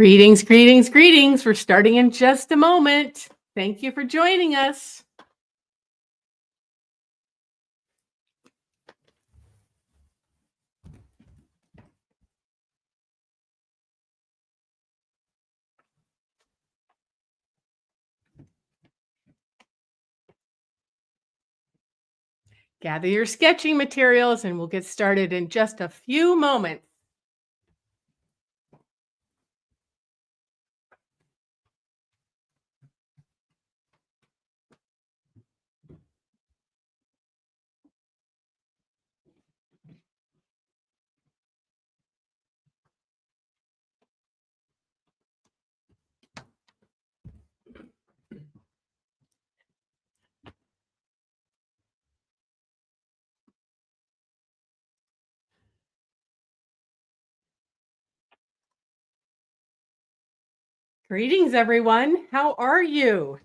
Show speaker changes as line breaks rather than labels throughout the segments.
Greetings, greetings, greetings. We're starting in just a moment. Thank you for joining us. Gather your sketching materials and we'll get started in just a few moments. Greetings, everyone. How are you?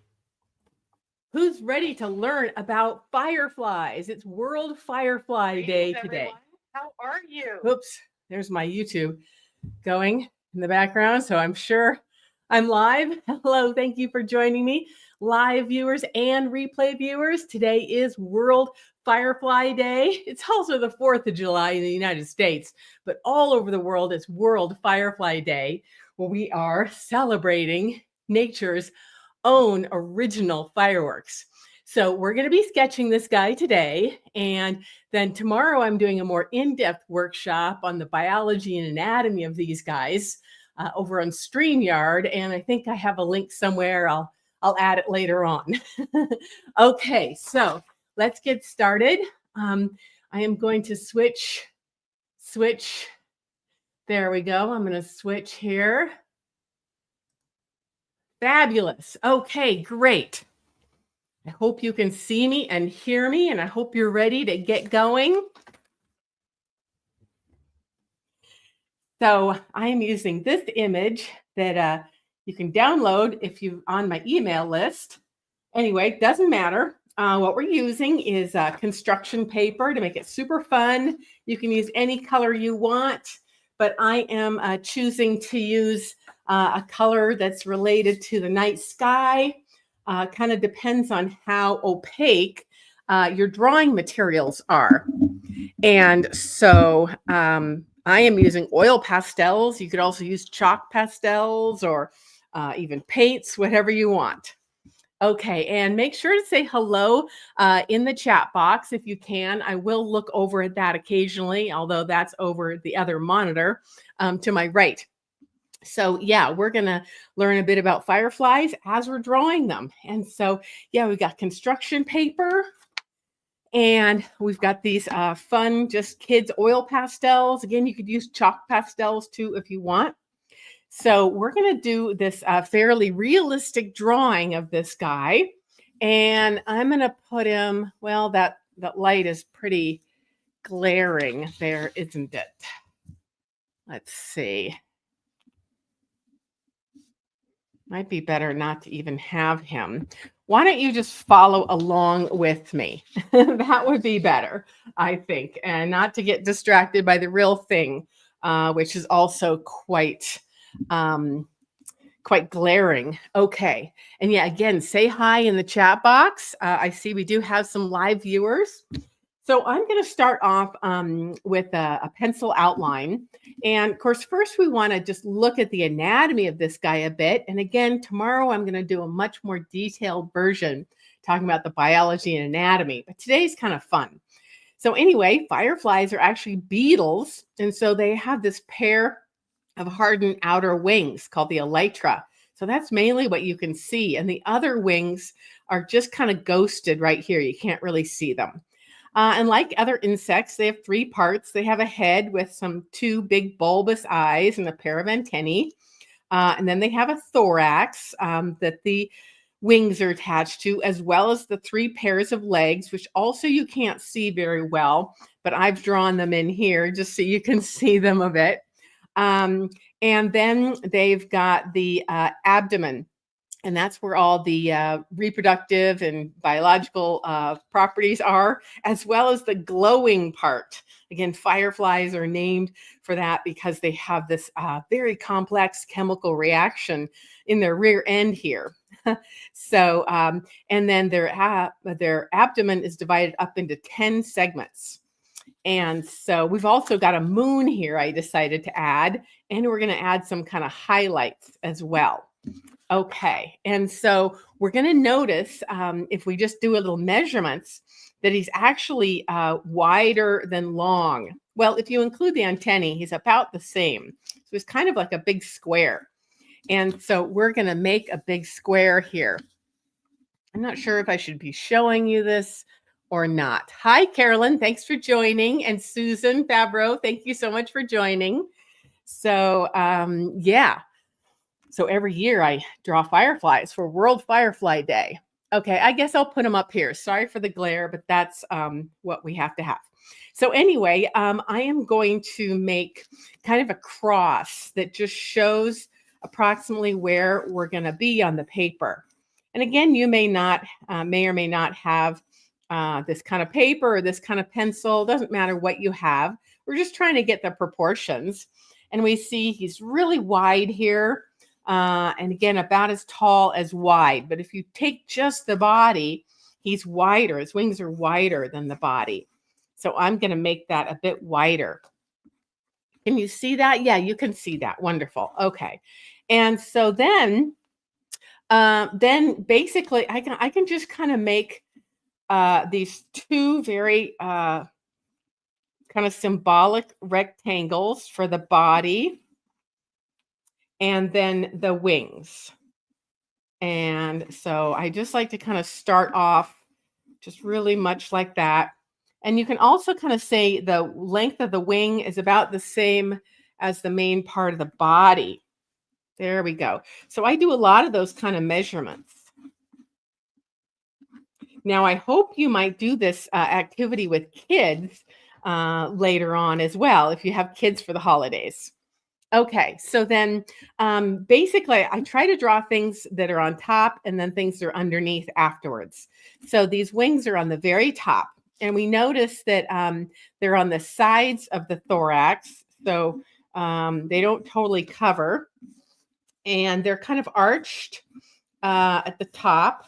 Who's ready to learn about fireflies? It's World Firefly Day today. How are you? Oops, there's my YouTube going in the background, so I'm sure I'm live. Hello, thank you for joining me, live viewers and replay viewers. Today is World Firefly Day. It's also the 4th of July in the United States, but all over the world it's World Firefly Day, where we are celebrating nature's own original fireworks. So we're going to be sketching this guy today, and then tomorrow I'm doing a more in-depth workshop on the biology and anatomy of these guys over on StreamYard, and I think I have a link somewhere. I'll add it later on. Okay, so let's get started. I am going to switch. There we go. I'm going to switch here. Fabulous. Okay, great. I hope you can see me and hear me, and I hope you're ready to get going. So I am using this image that you can download if you're on my email list. Anyway, doesn't matter. What we're using is construction paper to make it super fun. You can use any color you want, but I am choosing to use a color that's related to the night sky. Kind of depends on how opaque your drawing materials are. And so I am using oil pastels. You could also use chalk pastels or even paints, whatever you want. Okay, and make sure to say hello in the chat box if you can. I will look over at that occasionally, although that's over the other monitor to my right. So yeah, we're going to learn a bit about fireflies as we're drawing them. And so, yeah, we've got construction paper and we've got these fun, just kids oil pastels. Again, you could use chalk pastels too if you want. So we're going to do this fairly realistic drawing of this guy. And I'm going to put him, well, that light is pretty glaring there, isn't it? Let's see. Might be better not to even have him. Why don't you just follow along with me? That would be better, I think, and not to get distracted by the real thing, which is also quite glaring. Okay. And yeah, again, say hi in the chat box. I see we do have some live viewers. So I'm going to start off with a pencil outline. And of course, first we want to just look at the anatomy of this guy a bit. And again, tomorrow I'm going to do a much more detailed version talking about the biology and anatomy. But today's kind of fun. So anyway, fireflies are actually beetles. And so they have this pair of hardened outer wings called the elytra. So that's mainly what you can see. And the other wings are just kind of ghosted right here. You can't really see them. And like other insects, they have 3 parts. They have a head with some 2 big bulbous eyes and a pair of antennae. And then they have a thorax that the wings are attached to, as well as the 3 pairs of legs, which also you can't see very well, but I've drawn them in here just so you can see them a bit. And then they've got the abdomen. and that's where all the reproductive and biological properties are, as well as the glowing part. Again, fireflies are named for that because they have this very complex chemical reaction in their rear end here. So, and then their abdomen is divided up into 10 segments. And so we've also got a moon here I decided to add, and we're going to add some kind of highlights as well. Okay, and so we're going to notice if we just do a little measurements that he's actually wider than long. Well, if you include the antennae, he's about the same. So it's kind of like a big square. And so we're going to make a big square here. I'm not sure if I should be showing you this or not. Hi, Carolyn. Thanks for joining. And Susan Fabro, thank you so much for joining. So, yeah. So every year I draw fireflies for World Firefly Day. Okay, I guess I'll put them up here. Sorry for the glare, but that's what we have to have. So anyway, I am going to make kind of a cross that just shows approximately where we're going to be on the paper. And again, you may or may not have this kind of paper or this kind of pencil. Doesn't matter what you have. We're just trying to get the proportions. And we see he's really wide here. And again, about as tall as wide. But if you take just the body, he's wider. His wings are wider than the body. So I'm going to make that a bit wider. Can you see that? Yeah, you can see that. Wonderful. Okay. And so then basically I can just kind of make these two very kind of symbolic rectangles for the body and then the wings. And so I just like to kind of start off just really much like that. And you can also kind of say the length of the wing is about the same as the main part of the body. There we go. So I do a lot of those kind of measurements. Now, I hope you might do this activity with kids later on as well, if you have kids for the holidays. Okay, so then basically I try to draw things that are on top and then things that are underneath afterwards. So these wings are on the very top, and we notice that they're on the sides of the thorax, so they don't totally cover, and they're kind of arched at the top,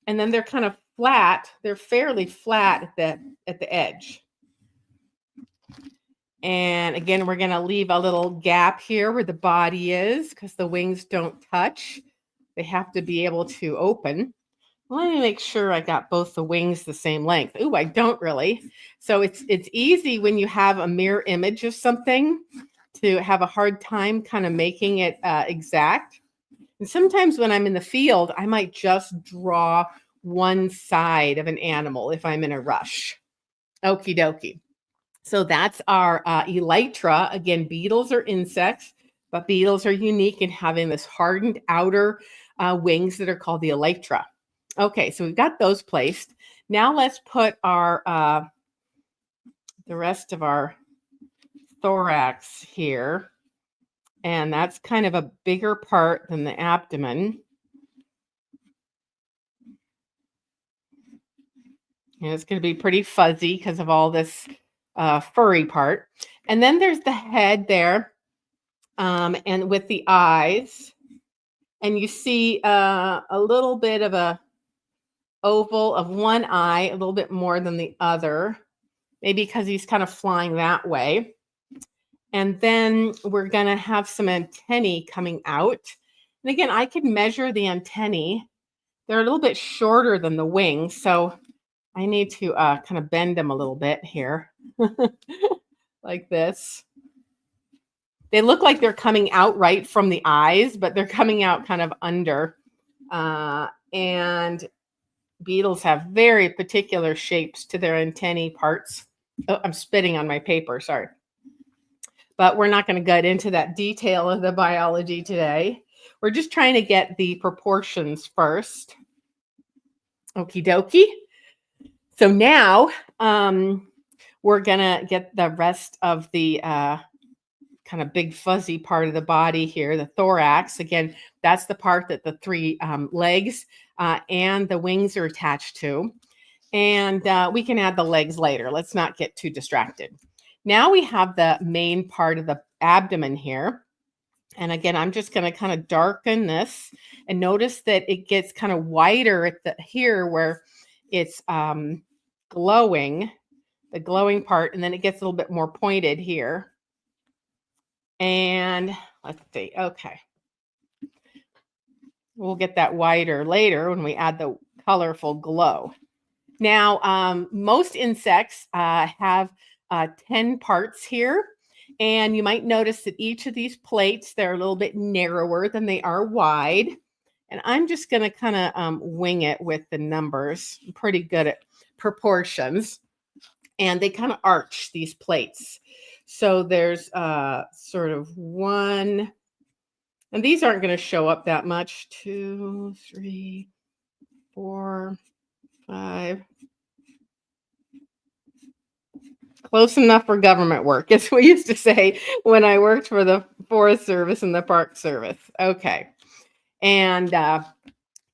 and then they're kind of flat. They're fairly flat at the edge. And again, we're going to leave a little gap here where the body is because the wings don't touch. They have to be able to open. Let me make sure I got both the wings the same length. Ooh, I don't really. So it's easy when you have a mirror image of something to have a hard time kind of making it exact. And sometimes when I'm in the field, I might just draw one side of an animal if I'm in a rush. Okie dokie. So that's our elytra. Again, beetles are insects, but beetles are unique in having this hardened outer wings that are called the elytra. Okay, so we've got those placed. Now let's put our the rest of our thorax here. And that's kind of a bigger part than the abdomen. And it's going to be pretty fuzzy because of all this furry part. And then there's the head there, and with the eyes. And you see a little bit of a oval of one eye, a little bit more than the other, maybe because he's kind of flying that way. And then we're going to have some antennae coming out. And again, I could measure the antennae. They're a little bit shorter than the wings, so I need to kind of bend them a little bit here, like this. They look like they're coming out right from the eyes, but they're coming out kind of under. And beetles have very particular shapes to their antennae parts. Oh, I'm spitting on my paper, sorry. But we're not going to get into that detail of the biology today. We're just trying to get the proportions first. Okie dokie. So now we're going to get the rest of the kind kind of big fuzzy part of the body here, the thorax. Again, that's the part that the three legs and the wings are attached to. And we can add the legs later. Let's not get too distracted. Now we have the main part of the abdomen here. And again, I'm just going to kind of darken this and notice that it gets kind of whiter at the here where it's glowing, the glowing part, and then it gets a little bit more pointed here. And let's see. Okay. We'll get that whiter later when we add the colorful glow. Now, most insects have 10 parts here. And you might notice that each of these plates, they're a little bit narrower than they are wide. And I'm just going to kind of wing it with the numbers. I'm pretty good at proportions. And they kind of arch these plates. So there's sort of 1, and these aren't going to show up that much. 2, 3, 4, 5. Close enough for government work, as we used to say when I worked for the Forest Service and the Park Service. Okay. And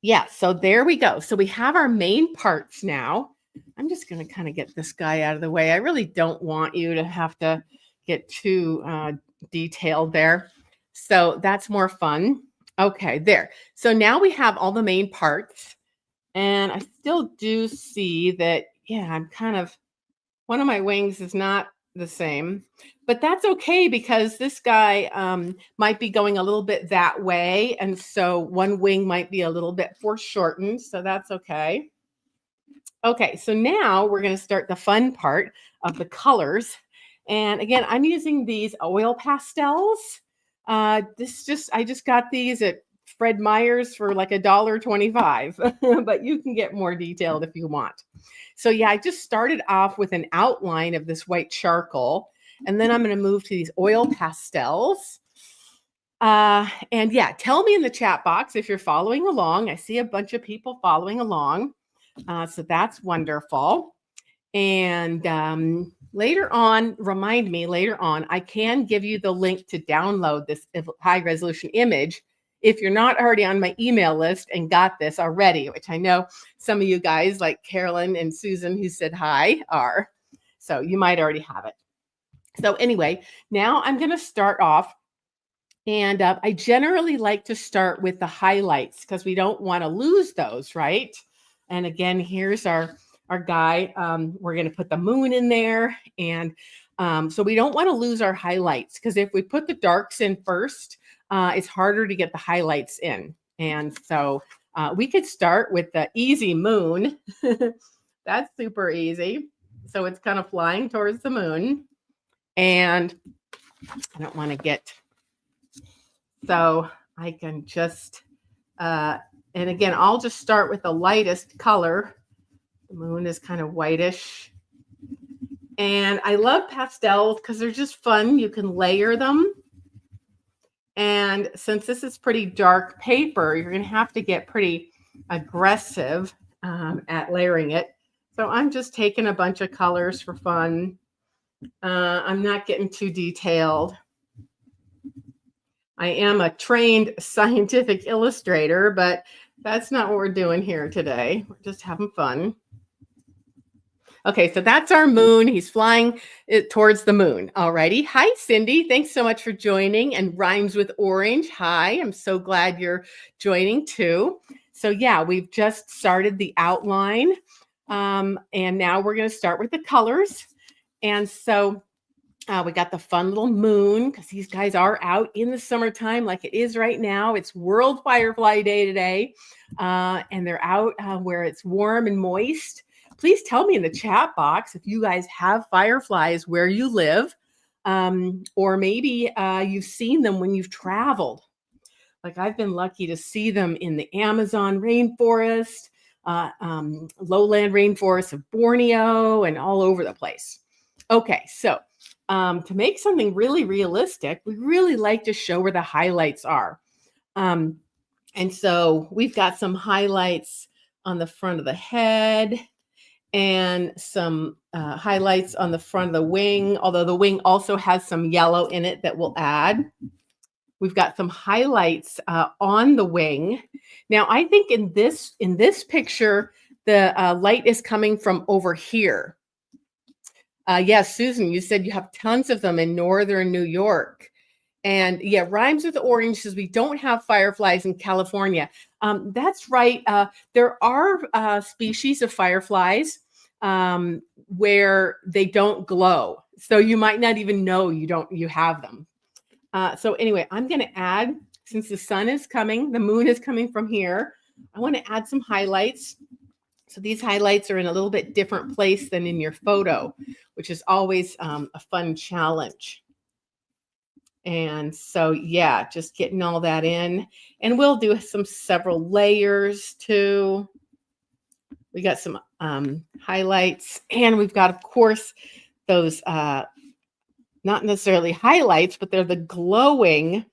yeah, so there we go. So we have our main parts now. I'm just going to kind of get this guy out of the way. I really don't want you to have to get too detailed there. So that's more fun. Okay, there. So now we have all the main parts. And I still do see that, yeah, I'm kind of, one of my wings is not the same, but that's okay because this guy might be going a little bit that way. And so one wing might be a little bit foreshortened. So that's okay. Okay, so now we're going to start the fun part of the colors. And again, I'm using these oil pastels. I just got these at Fred Meyer's for like $1.25, but you can get more detailed if you want. So yeah, I just started off with an outline of this white charcoal, and then I'm going to move to these oil pastels. And yeah, tell me in the chat box if you're following along. I see a bunch of people following along. So that's wonderful. And later on, remind me later on, I can give you the link to download this high resolution image if you're not already on my email list and got this already, which I know some of you guys like Carolyn and Susan who said hi are. So you might already have it. So anyway, now I'm going to start off. And I generally like to start with the highlights because we don't want to lose those, right? And again, here's our guy. We're going to put the moon in there. And so we don't want to lose our highlights because if we put the darks in first, it's harder to get the highlights in. And so we could start with the easy moon. That's super easy. So it's kind of flying towards the moon. And I don't want to get, so I can just, and again, I'll just start with the lightest color. The moon is kind of whitish. And I love pastels because they're just fun. You can layer them. And since this is pretty dark paper, you're going to have to get pretty aggressive at layering it. So I'm just taking a bunch of colors for fun. I'm not getting too detailed. I am a trained scientific illustrator, but that's not what we're doing here today. We're just having fun. Okay, so that's our moon. He's flying towards the moon. Alrighty. Hi, Cindy. Thanks so much for joining. And Rhymes with Orange. Hi, I'm so glad you're joining too. So yeah, we've just started the outline. And now we're going to start with the colors. And so we got the fun little moon because these guys are out in the summertime like it is right now. It's World Firefly Day today. And they're out where it's warm and moist. Please tell me in the chat box if you guys have fireflies where you live, or maybe you've seen them when you've traveled. Like I've been lucky to see them in the Amazon rainforest, lowland rainforest of Borneo, and all over the place. Okay, so to make something really realistic, we really like to show where the highlights are. And so we've got some highlights on the front of the head. and some highlights on the front of the wing, although the wing also has some yellow in it that we'll add. We've got some highlights on the wing. Now, I think in this picture, the light is coming from over here. Yes, Susan, you said you have tons of them in northern New York. And yeah, rhymes with orange says we don't have fireflies in California. That's right. There are species of fireflies where they don't glow. So you might not even know you have them. So anyway, I'm going to add, since the sun is coming, the moon is coming from here, I want to add some highlights. So these highlights are in a little bit different place than in your photo, which is always a fun challenge. And so, yeah, just getting all that in. And we'll do several layers too. We got some highlights, and we've got, of course, those not necessarily highlights, but they're the glowing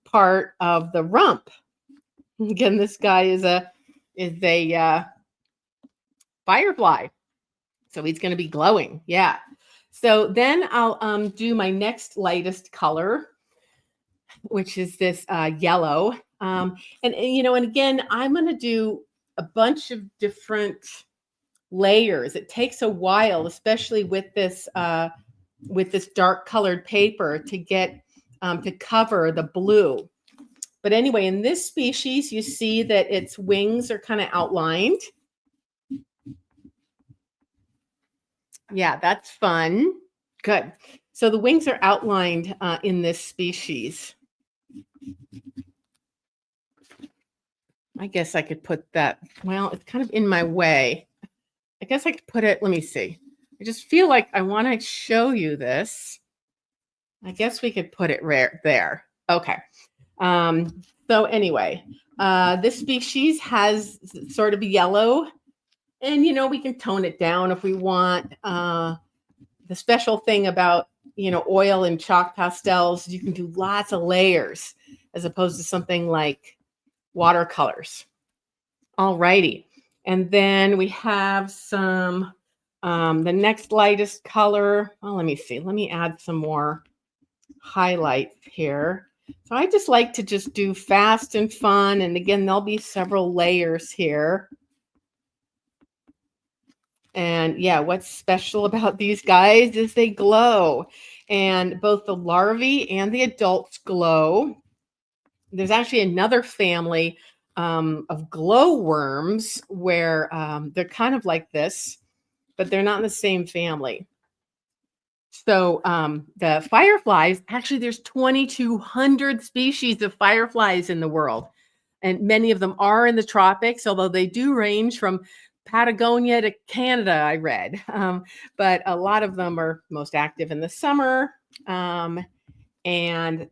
part of the rump. Again, this guy is a firefly, so he's going to be glowing. Yeah. So then I'll do my next lightest color, which is this yellow. And again, I'm going to do a bunch of different layers. It takes a while, especially with this dark colored paper, to get to cover the blue. But anyway, in this species, you see that its wings are kind of outlined. Yeah, that's fun. Good. So the wings are outlined in this species. I guess I could put that, well, it's kind of in my way. I guess I could put it, let me see. I just feel like I want to show you this. I guess we could put it there. Okay. So anyway, this species has sort of yellow, and we can tone it down if we want. The special thing about oil and chalk pastels, you can do lots of layers as opposed to something like watercolors. All righty. And then we have some, the next lightest color. Well, let me see. Let me add some more highlights here. So I just like to just do fast and fun. And again, there'll be several layers here. And yeah, what's special about these guys is they glow. And both the larvae and the adults glow. There's actually another family of glowworms where they're kind of like this, but they're not in the same family. So the fireflies, actually there's 2,200 species of fireflies in the world. And many of them are in the tropics, although they do range from Patagonia to Canada, I read. But a lot of them are most active in the summer. And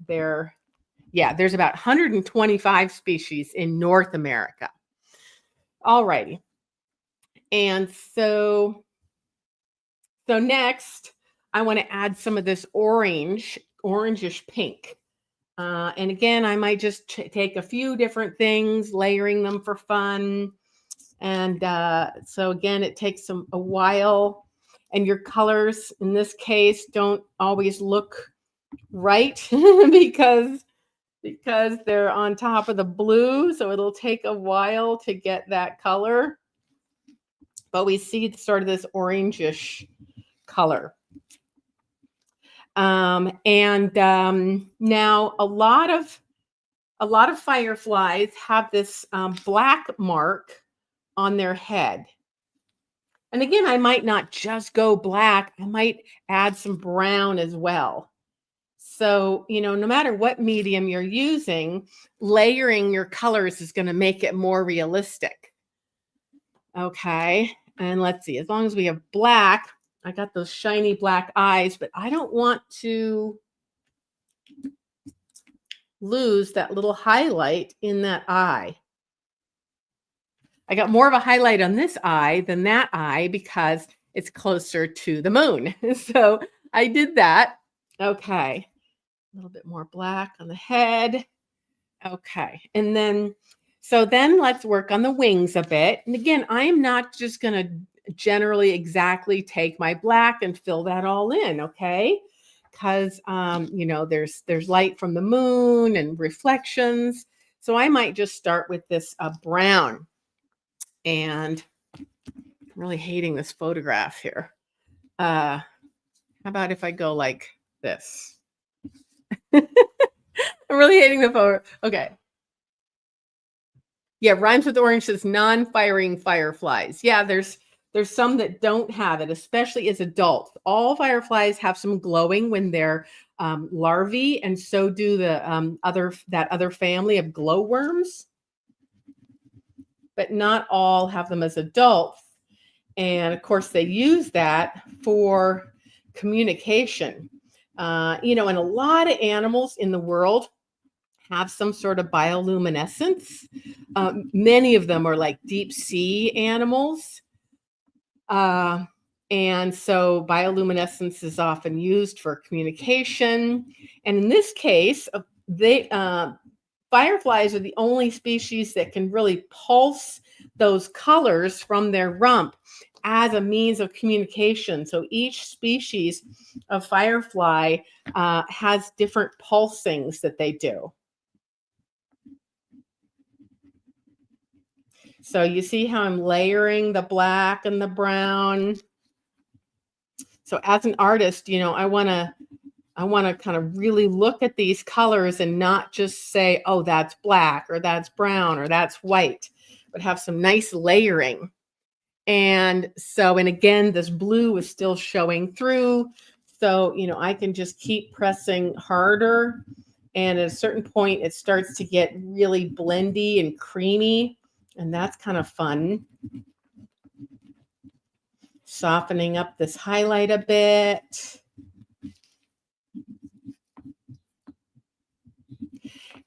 there's about 125 species in North America. All righty. And so next, I want to add some of this orangish pink. And again, I might just take a few different things, layering them for fun. And so again, it takes a while. And your colors, in this case, don't always look right because they're on top of the blue. So it'll take a while to get that color. But we see sort of this orangish color. Now a lot of fireflies have this black mark on their head. And again, I might not just go black. I might add some brown as well. So, no matter what medium you're using, layering your colors is going to make it more realistic. Okay. And let's see, as long as we have black, I got those shiny black eyes, but I don't want to lose that little highlight in that eye. I got more of a highlight on this eye than that eye because it's closer to the moon. So I did that. Okay. A little bit more black on the head. Okay. And then let's work on the wings a bit. And again, I am not just going to generally exactly take my black and fill that all in, okay? Because you know, there's light from the moon and reflections. So I might just start with this brown. And I'm really hating this photograph here. How about if I go like this? I'm really hating the photo. Okay. Yeah, rhymes with orange says non-firing fireflies. Yeah, there's some that don't have it, especially as adults. All fireflies have some glowing when they're larvae, and so do the other family of glowworms. But not all have them as adults. And of course, they use that for communication. You know, and a lot of animals in the world have some sort of bioluminescence. Many of them are like deep sea animals. And so bioluminescence is often used for communication. And in this case, fireflies are the only species that can really pulse those colors from their rump as a means of communication. So each species of firefly has different pulsings that they do. So you see how I'm layering the black and the brown. So as an artist, you know, I want to kind of really look at these colors and not just say, oh, that's black or that's brown or that's white, but have some nice layering. And so, and again, this blue is still showing through. So, you know, I can just keep pressing harder. And at a certain point, it starts to get really blendy and creamy. And that's kind of fun. Softening up this highlight a bit.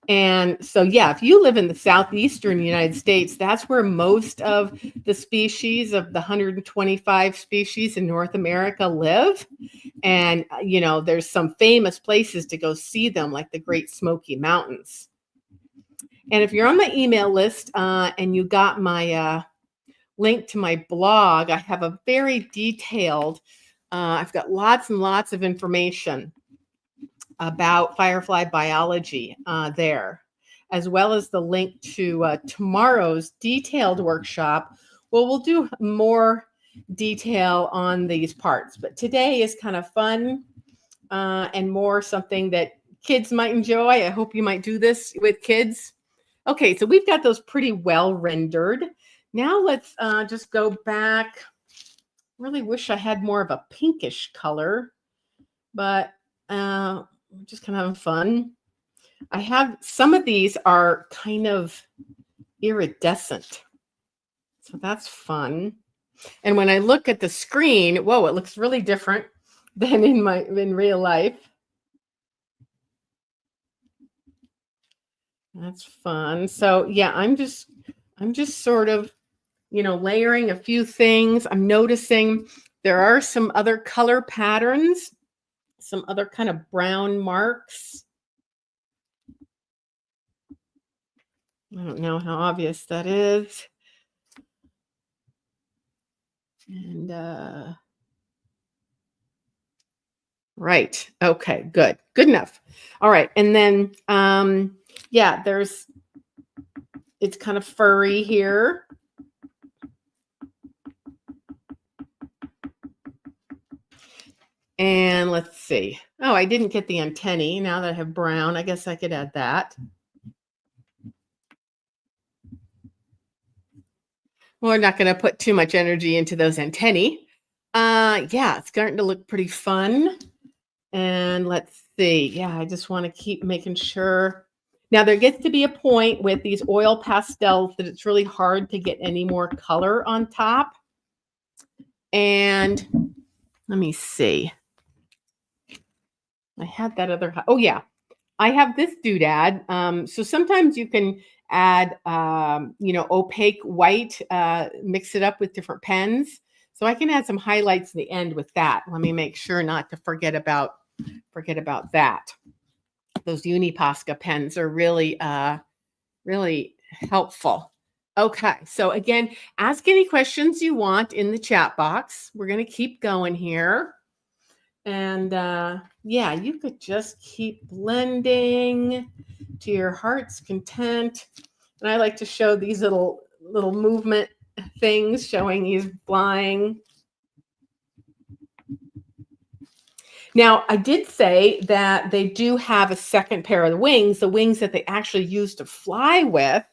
And so, yeah, if you live in the southeastern United States, that's where most of the species of the 125 species in North America live. And, you know, there's some famous places to go see them, like the Great Smoky Mountains. And if you're on my email list and you got my link to my blog, I have a very detailed, I've got lots and lots of information about firefly biology there, as well as the link to tomorrow's detailed workshop. Well, we'll do more detail on these parts, but today is kind of fun and more something that kids might enjoy. I hope you might do this with kids. Okay, so we've got those pretty well rendered. Now let's just go back. Really wish I had more of a pinkish color, but just kind of having fun. I have some of these are kind of iridescent, so that's fun. And when I look at the screen, whoa, it looks really different than in real life. That's fun. So yeah, I'm just sort of, you know, layering a few things. I'm noticing there are some other color patterns, some other kind of brown marks. I don't know how obvious that is. And right. Okay, good. Good enough. All right. And then yeah, it's kind of furry here. And let's see. Oh, I didn't get the antennae. Now that I have brown, I guess I could add that. Well, we're not going to put too much energy into those antennae. Yeah, it's starting to look pretty fun. And let's see. Yeah, I just want to keep making sure. Now, there gets to be a point with these oil pastels that it's really hard to get any more color on top. And let me see. I had that other. Oh, yeah. I have this doodad. So sometimes you can add, you know, opaque white, mix it up with different pens. So I can add some highlights in the end with that. Let me make sure not to forget about that. Those Uniposca pens are really, really helpful. Okay, so again, ask any questions you want in the chat box. We're going to keep going here. And yeah, you could just keep blending to your heart's content. And I like to show these little movement things showing he's flying. Now, I did say that they do have a second pair of the wings that they actually use to fly with.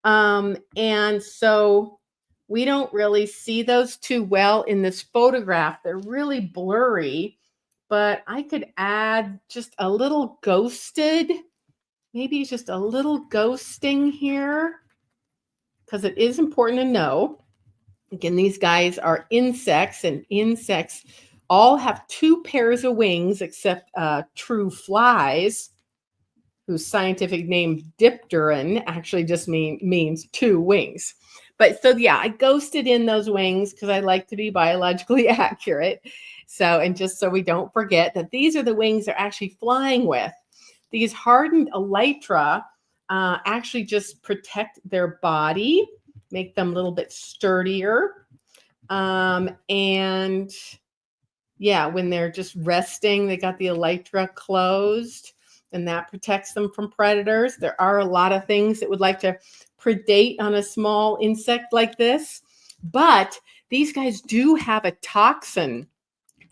And so we don't really see those too well in this photograph. They're really blurry, but I could add just a little ghosted, maybe just a little ghosting here, because it is important to know. Again, these guys are insects, and insects all have two pairs of wings except true flies, whose scientific name dipteran actually just means two wings. But so yeah, I ghosted in those wings because I like to be biologically accurate. So, and just so we don't forget that these are the wings they're actually flying with. These hardened elytra actually just protect their body, make them a little bit sturdier. And yeah, when they're just resting, they got the elytra closed, and that protects them from predators. There are a lot of things that would like to predate on a small insect like this, but these guys do have a toxin.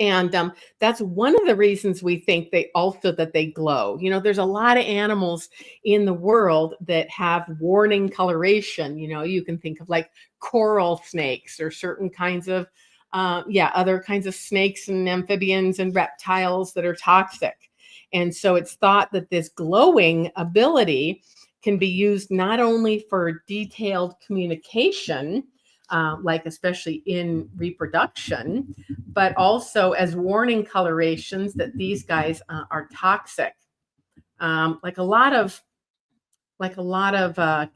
And that's one of the reasons we think that they glow. You know, there's a lot of animals in the world that have warning coloration. You know, you can think of like coral snakes or certain kinds of other kinds of snakes and amphibians and reptiles that are toxic. And so it's thought that this glowing ability can be used not only for detailed communication, like especially in reproduction, but also as warning colorations that these guys are toxic. Like a lot of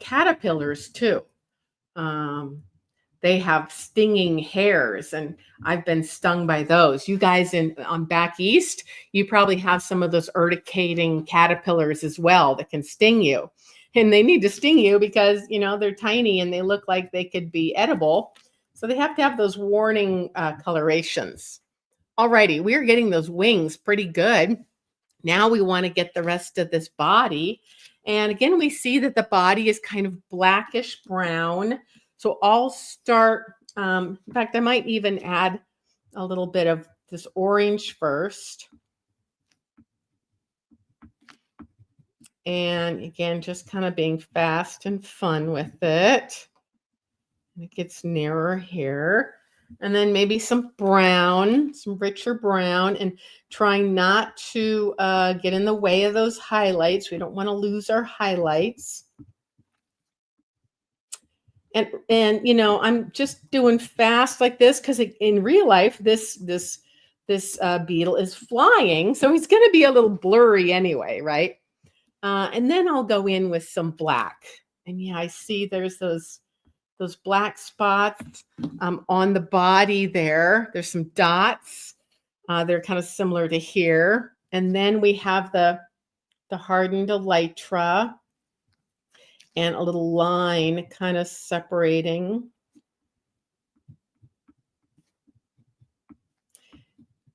caterpillars too. Um, they have stinging hairs, and I've been stung by those. You guys on back east, you probably have some of those urticating caterpillars as well that can sting you. And they need to sting you because, you know, they're tiny and they look like they could be edible. So they have to have those warning colorations. Alrighty, we're getting those wings pretty good. Now we want to get the rest of this body. And again, we see that the body is kind of blackish brown. So I'll start, in fact, I might even add a little bit of this orange first. And again, just kind of being fast and fun with it. And it gets nearer here. And then maybe some brown, some richer brown, and trying not to get in the way of those highlights. We don't want to lose our highlights. And you know, I'm just doing fast like this because in real life, this beetle is flying, so he's going to be a little blurry anyway, right? And then I'll go in with some black. And yeah, I see there's those black spots on the body there. There's some dots. They're kind of similar to here. And then we have the hardened elytra and a little line kind of separating.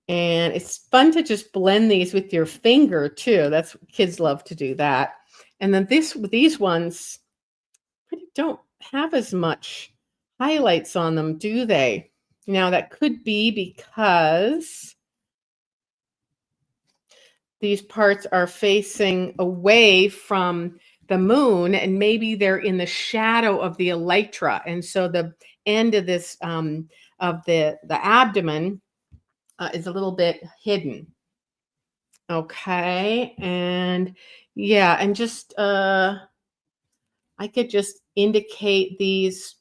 And it's fun to just blend these with your finger too. That's kids love to do that. And then these ones don't have as much highlights on them, do they? Now that could be because these parts are facing away from the moon, and maybe they're in the shadow of the elytra, and so the end of this of the abdomen is a little bit hidden. Okay, and yeah, and just I could just indicate these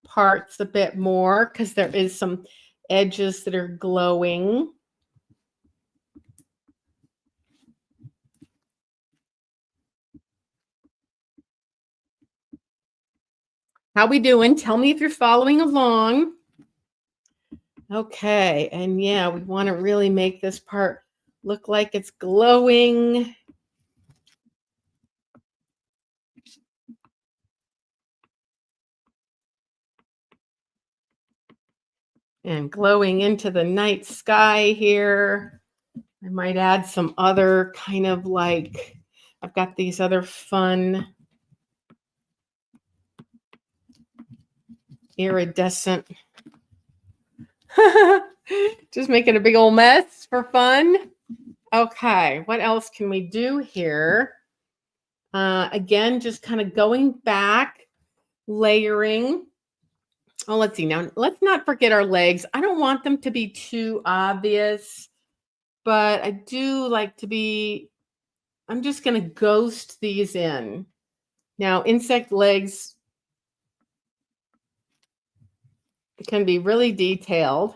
parts a bit more because there is some edges that are glowing. How we doing? Tell me if you're following along. Okay, and yeah, we want to really make this part look like it's glowing. and glowing into the night sky here. I might add some other kind of like, I've got these other fun iridescent, just making a big old mess for fun. Okay, what else can we do here? Again, just kind of going back, layering. Oh, let's see. Now, let's not forget our legs. I don't want them to be too obvious, but I do like to be, I'm just going to ghost these in. Now, insect legs can be really detailed.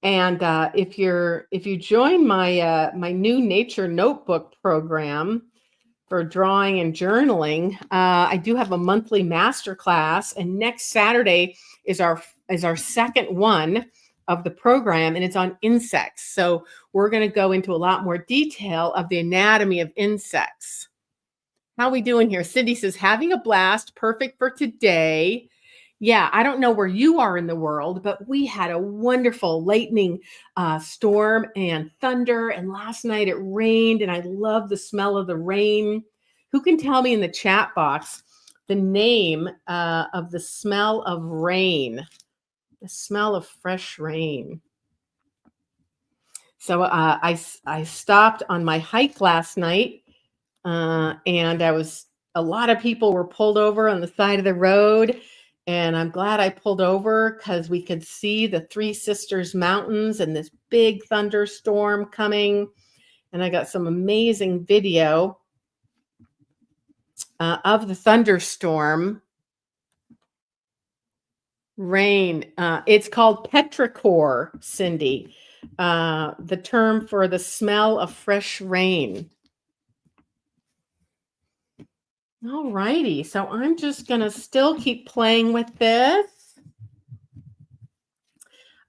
And if you join my new nature notebook program for drawing and journaling, I do have a monthly master class, and next Saturday is our second one of the program, and it's on insects. So we're going to go into a lot more detail of the anatomy of insects. How are we doing here? Cindy says, having a blast, perfect for today. Yeah, I don't know where you are in the world, but we had a wonderful lightning storm and thunder. And last night it rained, and I love the smell of the rain. Who can tell me in the chat box the name of the smell of rain? The smell of fresh rain. So I stopped on my hike last night, and a lot of people were pulled over on the side of the road. And I'm glad I pulled over because we could see the Three Sisters Mountains and this big thunderstorm coming. And I got some amazing video of the thunderstorm. Rain. It's called petrichor, Cindy, the term for the smell of fresh rain. All righty, so I'm just going to still keep playing with this.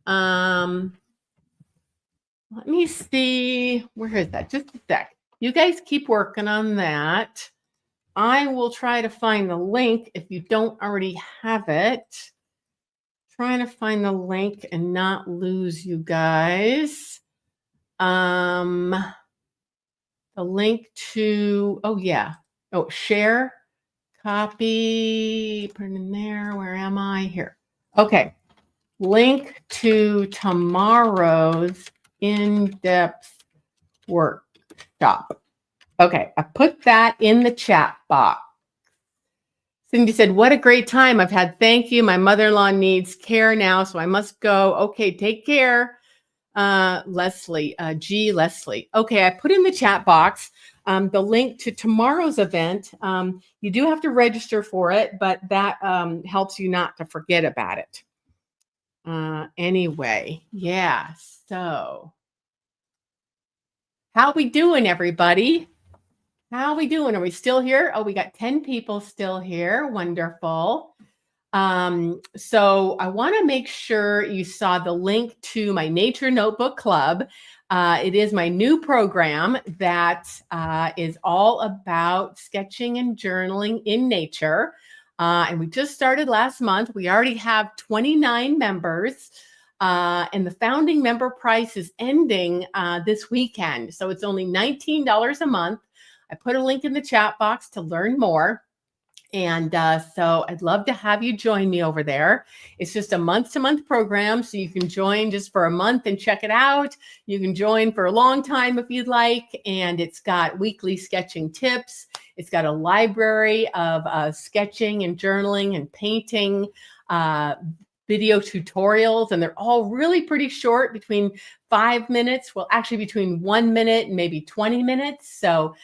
Let me see. Where is that? Just a sec. You guys keep working on that. I will try to find the link if you don't already have it. Trying to find the link and not lose you guys. The link to, share, copy, put it in there. Where am I? Here. Okay. Link to tomorrow's in-depth workshop. Okay. I put that in the chat box. Cindy said, what a great time. I've had thank you. My mother-in-law needs care now, so I must go. Okay. Take care. Leslie, Leslie. Okay, I put in the chat box the link to tomorrow's event. You do have to register for it, but that helps you not to forget about it. Anyway, yeah, so how we doing, everybody? How we doing? Are we still here? Oh, we got 10 people still here. Wonderful. So I want to make sure you saw the link to my Nature Notebook Club. It is my new program that is all about sketching and journaling in nature. And we just started last month. We already have 29 members. And the founding member price is ending this weekend. So it's only $19 a month. I put a link in the chat box to learn more. And so I'd love to have you join me over there. It's just a month-to-month program, so you can join just for a month and check it out. You can join for a long time if you'd like. And it's got weekly sketching tips. It's got a library of sketching and journaling and painting, video tutorials, and they're all really pretty short, between 5 minutes. Well, actually between 1 minute and maybe 20 minutes. So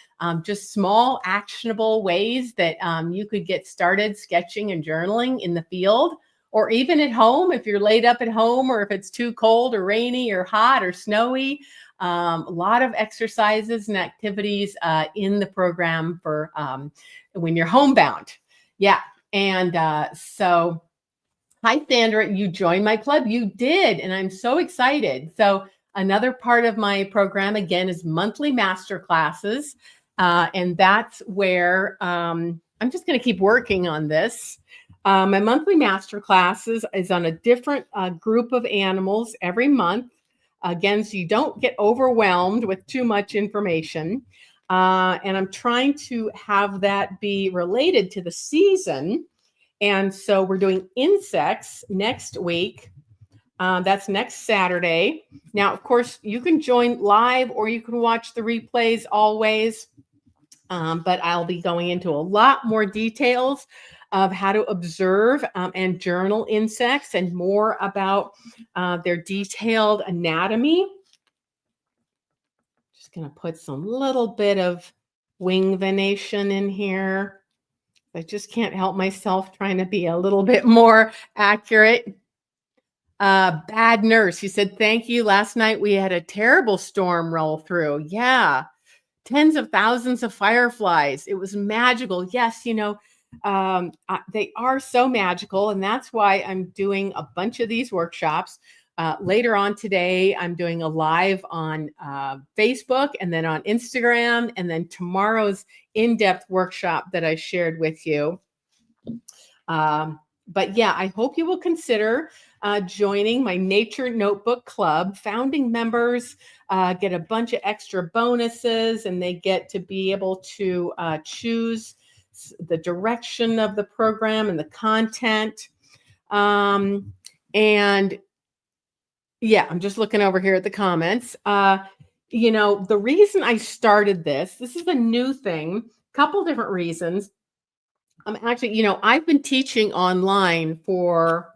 just small actionable ways that you could get started sketching and journaling in the field, or even at home if you're laid up at home, or if it's too cold or rainy or hot or snowy. A lot of exercises and activities in the program for when you're homebound. Yeah. And so hi, Sandra, you joined my club. You did, and I'm so excited. So another part of my program, again, is monthly master classes. And that's where I'm just going to keep working on this. My monthly master classes is on a different group of animals every month. Again, so you don't get overwhelmed with too much information. And I'm trying to have that be related to the season. And so we're doing insects next week. That's next Saturday. Now, of course, you can join live or you can watch the replays always. But I'll be going into a lot more details of how to observe and journal insects and more about their detailed anatomy. Just going to put some little bit of wing venation in here. I just can't help myself trying to be a little bit more accurate. Bad nurse, he said, thank you. Last night we had a terrible storm roll through. Yeah. Tens of thousands of fireflies. It was magical. Yes, they are so magical. And that's why I'm doing a bunch of these workshops. Later on today, I'm doing a live on Facebook and then on Instagram. And then tomorrow's in-depth workshop that I shared with you. But yeah, I hope you will consider joining my Nature Notebook Club. Founding members get a bunch of extra bonuses, and they get to be able to choose the direction of the program and the content. And yeah, I'm just looking over here at the comments. The reason I started this is a new thing, a couple different reasons. Actually, I've been teaching online for,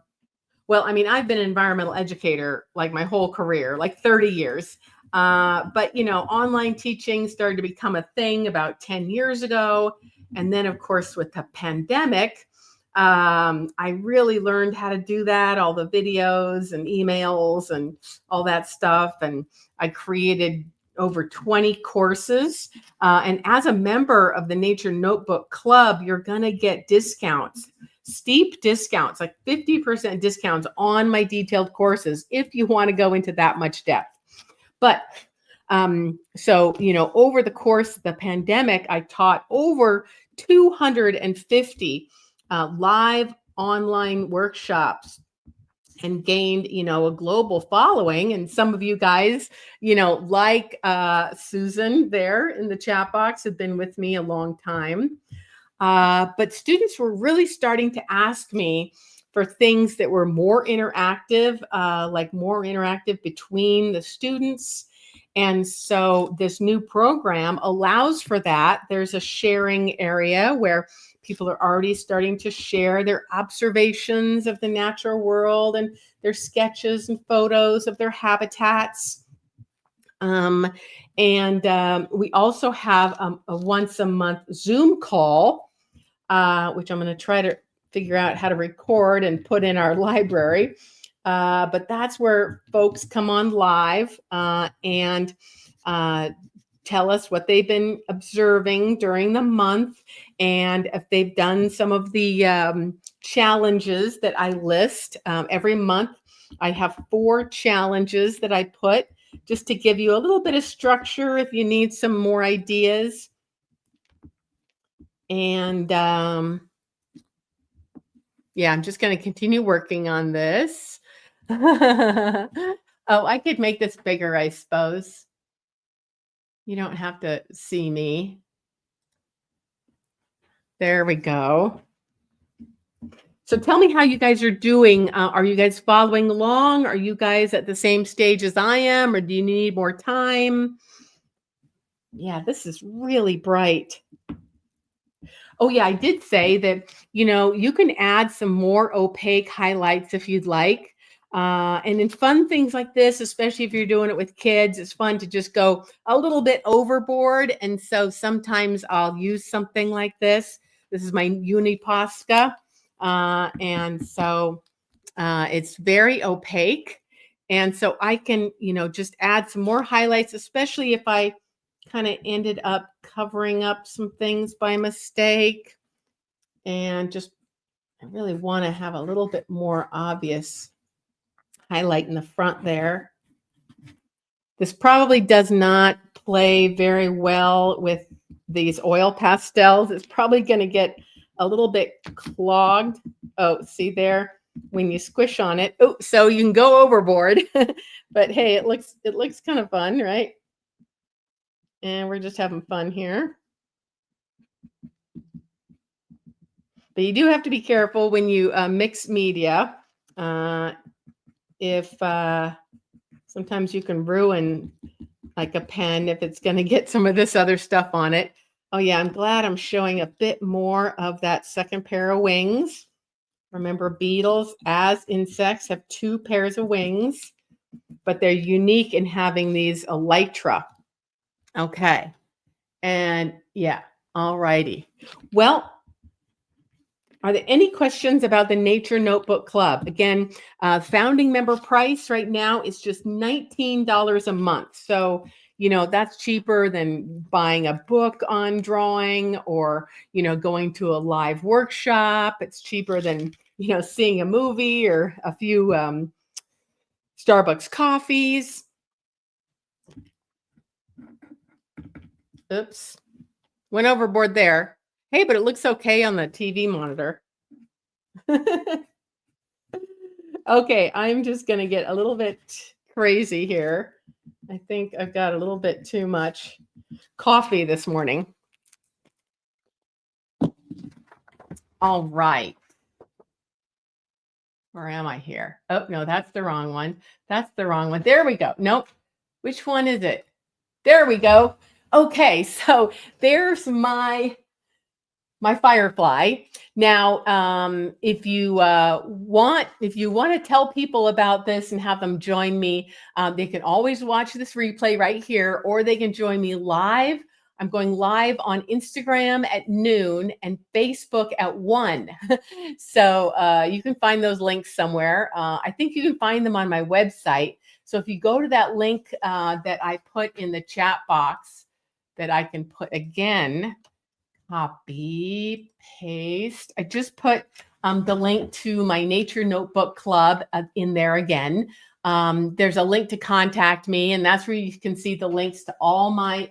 I've been an environmental educator like my whole career, like 30 years. But online teaching started to become a thing about 10 years ago. And then, of course, with the pandemic, I really learned how to do that, all the videos and emails and all that stuff. And I created over 20 courses. And as a member of the Nature Notebook Club, you're going to get discounts, steep discounts, like 50% discounts on my detailed courses if you want to go into that much depth. But over the course of the pandemic, I taught over 250 live online workshops and gained, a global following. And some of you guys, like Susan there in the chat box, have been with me a long time. But students were really starting to ask me for things that were more interactive, like more interactive between the students. And so this new program allows for that. There's a sharing area where people are already starting to share their observations of the natural world and their sketches and photos of their habitats. We also have a once a month Zoom call, which I'm going to try to figure out how to record and put in our library. But that's where folks come on live and tell us what they've been observing during the month, and if they've done some of the challenges that I list every month. I have 4 challenges that I put just to give you a little bit of structure if you need some more ideas. And I'm just going to continue working on this. Oh, I could make this bigger, I suppose. You don't have to see me. There we go. So tell me how you guys are doing. Are you guys following along? Are you guys at the same stage as I am, or do you need more time? Yeah, this is really bright. Oh yeah, I did say that, you can add some more opaque highlights if you'd like. And in fun things like this, especially if you're doing it with kids, it's fun to just go a little bit overboard. And so sometimes I'll use something like this. This is my Uniposca. And so it's very opaque. And so I can, just add some more highlights, especially if I kind of ended up covering up some things by mistake. And I really want to have a little bit more obvious highlight in the front there. This probably does not play very well with these oil pastels. It's probably going to get a little bit clogged. Oh, see there when you squish on it. Oh, so you can go overboard. But hey, it looks kind of fun, right? And we're just having fun here. But you do have to be careful when you mix media. Uh, if sometimes you can ruin like a pen if it's going to get some of this other stuff on it. Oh yeah, I'm glad I'm showing a bit more of that second pair of wings. Remember, beetles, as insects, have two pairs of wings, but they're unique in having these elytra. Okay. And yeah, all righty. Well, are there any questions about the Nature Notebook Club? Again, founding member price right now is just $19 a month. So, that's cheaper than buying a book on drawing or, going to a live workshop. It's cheaper than, seeing a movie or a few Starbucks coffees. Oops. Went overboard there. Hey, but it looks okay on the TV monitor. Okay, I'm just going to get a little bit crazy here. I think I've got a little bit too much coffee this morning. All right. Where am I here? Oh, no, that's the wrong one. That's the wrong one. There we go. Nope. Which one is it? There we go. Okay, so there's my Firefly. Now, if you want to tell people about this and have them join me, they can always watch this replay right here, or they can join me live. I'm going live on Instagram at noon and Facebook at 1. So you can find those links somewhere. I think you can find them on my website. So if you go to that link that I put in the chat box, that I can put again, copy, paste. I just put the link to my Nature Notebook Club in there again. There's a link to contact me, and that's where you can see the links to all my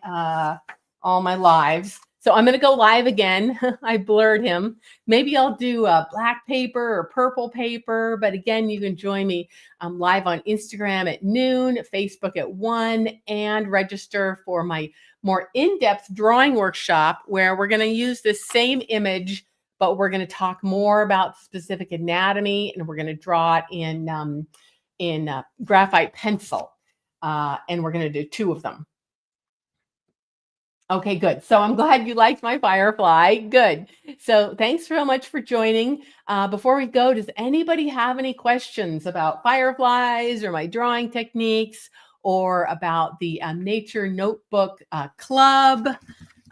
lives. So I'm going to go live again. I blurred him. Maybe I'll do black paper or purple paper. But again, you can join me live on Instagram at noon, Facebook at 1, and register for my more in-depth drawing workshop where we're going to use this same image, but we're going to talk more about specific anatomy, and we're going to draw it in graphite pencil. And we're going to do 2 of them. Okay, good. So I'm glad you liked my Firefly. Good. So thanks so much for joining. Before we go, does anybody have any questions about Fireflies or my drawing techniques or about the Nature Notebook Club?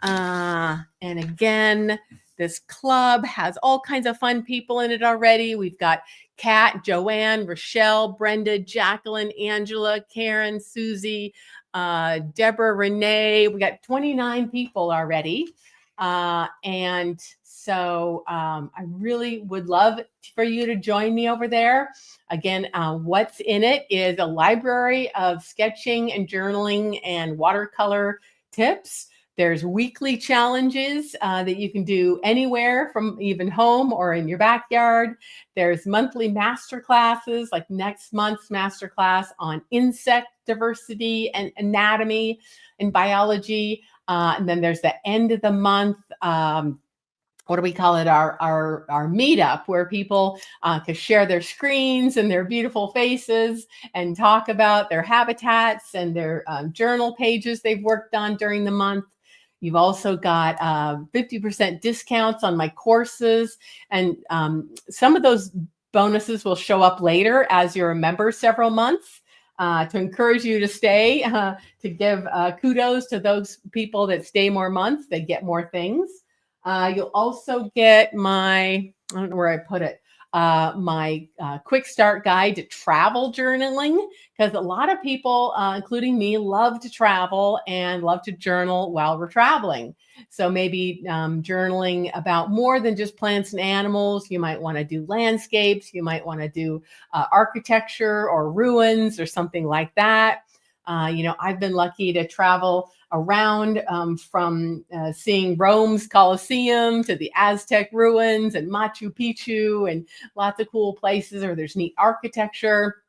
And again, this club has all kinds of fun people in it already. We've got Kat, Joanne, Rochelle, Brenda, Jacqueline, Angela, Karen, Susie, Deborah, Renee. We got 29 people already. And so I really would love for you to join me over there. Again, what's in it is a library of sketching and journaling and watercolor tips. There's weekly challenges that you can do anywhere from even home or in your backyard. There's monthly master classes, like next month's master class on insect diversity and anatomy and biology. And then there's the end of the month, what do we call it? Our meetup, where people can share their screens and their beautiful faces and talk about their habitats and their journal pages they've worked on during the month. You've also got 50% discounts on my courses, and some of those bonuses will show up later as you're a member several months. To encourage you to stay, to give kudos to those people that stay more months, they get more things. You'll also get my, I don't know where I put it, my quick start guide to travel journaling, because a lot of people, including me, love to travel and love to journal while we're traveling. So maybe journaling about more than just plants and animals. You might want to do landscapes. You might want to do architecture or ruins or something like that. I've been lucky to travel around, from seeing Rome's Colosseum to the Aztec ruins and Machu Picchu and lots of cool places, or there's neat architecture.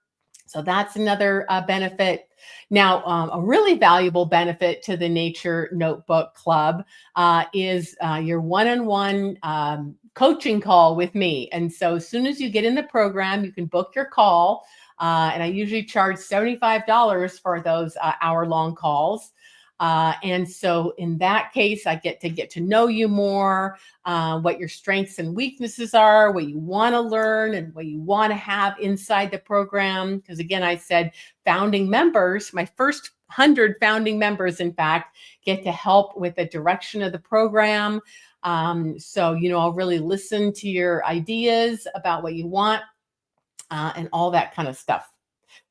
So that's another benefit. Now, a really valuable benefit to the Nature Notebook Club is your one-on-one coaching call with me. And so as soon as you get in the program, you can book your call. And I usually charge $75 for those hour-long calls. And so in that case, I get to know you more, what your strengths and weaknesses are, what you want to learn, and what you want to have inside the program. Because again, I said founding members, my first 100 founding members, in fact, get to help with the direction of the program. So, I'll really listen to your ideas about what you want and all that kind of stuff.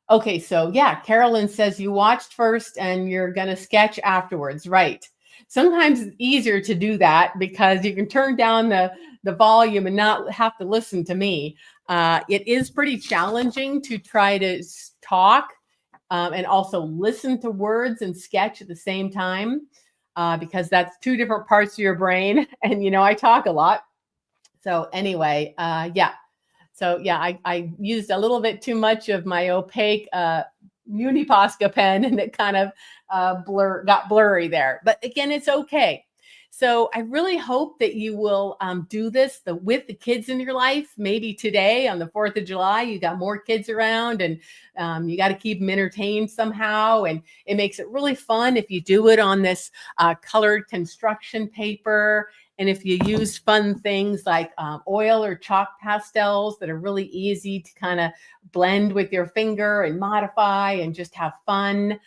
Okay, so yeah, Carolyn says you watched first and you're going to sketch afterwards, right? Sometimes it's easier to do that because you can turn down the volume and not have to listen to me. It is pretty challenging to try to talk and also listen to words and sketch at the same time because that's two different parts of your brain. And, I talk a lot. So anyway, yeah. So yeah, I used a little bit too much of my opaque Uniposca pen, and it kind of got blurry there. But again, it's okay. So I really hope that you will do this with the kids in your life. Maybe today on the 4th of July, you got more kids around, and you got to keep them entertained somehow. And it makes it really fun if you do it on this colored construction paper. And if you use fun things like oil or chalk pastels that are really easy to kind of blend with your finger and modify and just have fun.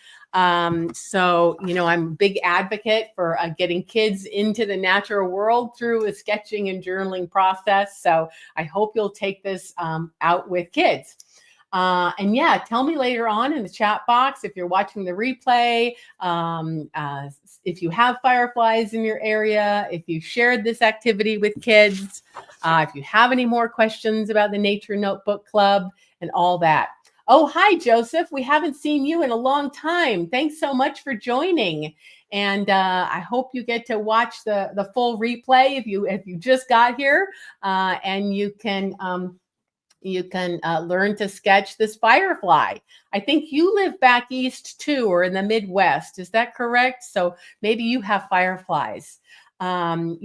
So, I'm a big advocate for getting kids into the natural world through a sketching and journaling process. So I hope you'll take this out with kids. And yeah, tell me later on in the chat box if you're watching the replay, if you have fireflies in your area, if you shared this activity with kids, if you have any more questions about the Nature Notebook Club and all that. Oh, hi, Joseph. We haven't seen you in a long time. Thanks so much for joining. And I hope you get to watch the full replay if you just got here, and you can learn to sketch this firefly. I think you live back east too, or in the Midwest. Is that correct? So maybe you have fireflies. One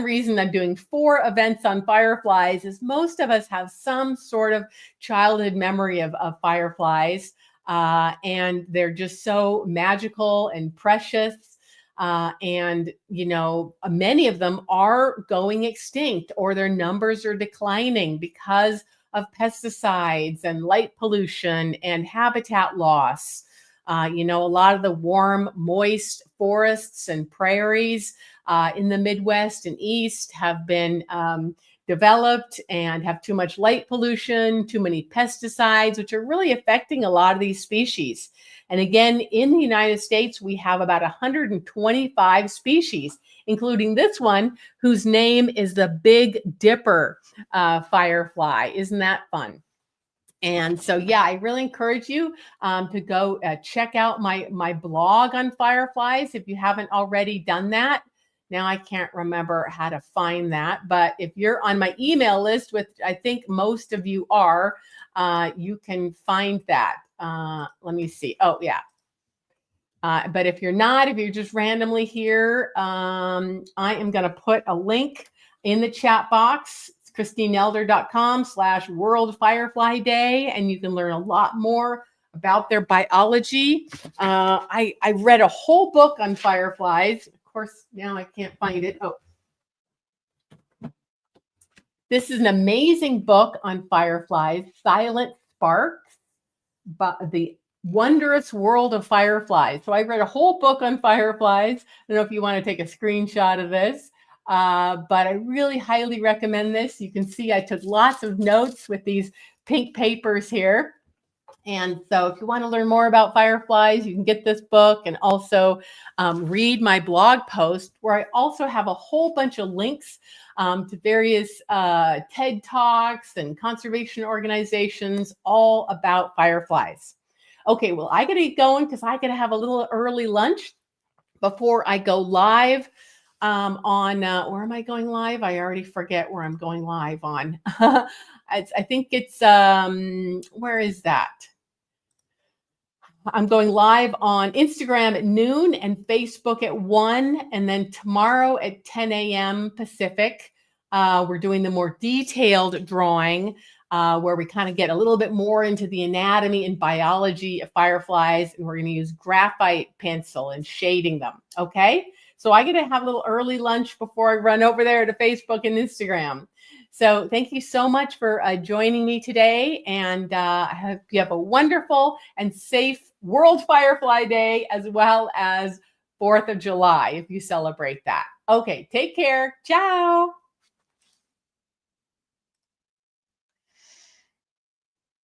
reason I'm doing 4 events on fireflies is most of us have some sort of childhood memory of fireflies, and they're just so magical and precious. And many of them are going extinct, or their numbers are declining because of pesticides and light pollution and habitat loss. A lot of the warm, moist forests and prairies in the Midwest and East have been developed and have too much light pollution, too many pesticides, which are really affecting a lot of these species. And again, in the United States, we have about 125 species, including this one, whose name is the Big Dipper firefly. Isn't that fun? And so, yeah, I really encourage you to go check out my blog on fireflies if you haven't already done that. Now, I can't remember how to find that, but if you're on my email list, which I think most of you are, you can find that. Let me see. Oh, yeah. But if you're not, if you're just randomly here, I am going to put a link in the chat box. It's christinelder.com/World Firefly Day, and you can learn a lot more about their biology. I read a whole book on fireflies. Of course, now I can't find it. Oh, this is an amazing book on fireflies, Silent Sparks, but the Wondrous World of Fireflies. So I read a whole book on fireflies. I don't know if you want to take a screenshot of this, but I really highly recommend this. You can see I took lots of notes with these pink papers here. And so if you want to learn more about fireflies, you can get this book and also read my blog post, where I also have a whole bunch of links to various TED Talks and conservation organizations all about fireflies. Okay, well, I got to get going because I got to have a little early lunch before I go live on where am I going live? I already forget where I'm going live on. I think it's where is that? I'm going live on Instagram at noon and Facebook at 1, and then tomorrow at 10 a.m. Pacific. We're doing the more detailed drawing where we kind of get a little bit more into the anatomy and biology of fireflies, and we're going to use graphite pencil and shading them. Okay, so I get to have a little early lunch before I run over there to Facebook and Instagram. So thank you so much for joining me today, and I hope you have a wonderful and safe World Firefly Day, as well as 4th of July, if you celebrate that. Okay, take care. Ciao.